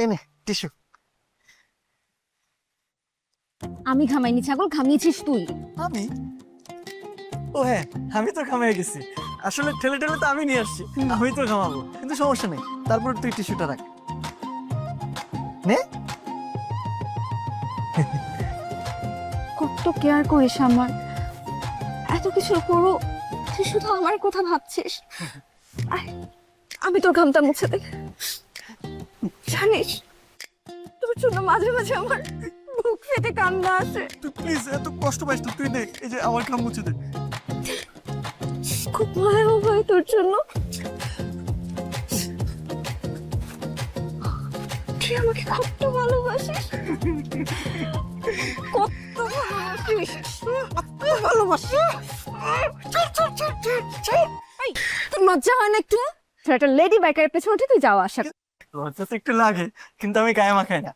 এনে টিস্যু। আমি ঘামাইনি ছাগল, ঘামিয়েছিস তুই। আমি? ও হ্যাঁ, আমি তো ঘামিয়ে গেছি। আসলে ঠেলে ঠেলে তো আমি নিয়ে আসছি, আমি তো ঘামাবো, কিন্তু সমস্যা নেই। তারপর তুই টিস্যুটা রাখ। নে। কত কেয়ার করিস আমার, এত কিছুর পরও তুই শুধু আমার কথা ভাবছিস। আয়, আমি তোর ঘামটা মুছে দে। জানিস তোর জন্য মাঝে মাঝে আমার বুক ফেটে কান্না আসে। তুই প্লিজ এত কষ্ট পাইস না, তুই নে, এই যে আমার ঘাম মুছে দে। খুব মায়াও হয় তোর জন্য। তুই আমাকে কত ভালোবাসিস, কত ভালোবাসিস, কত ভালোবাসিস। এই, তোর লজ্জা হয় না একটু? তুই একটা লেডি বাইকারের পেছনে উঠে তুই যাওয়া আসা। লজ্জা তো একটু লাগে, কিন্তু আমি গায়ে মাখাই না।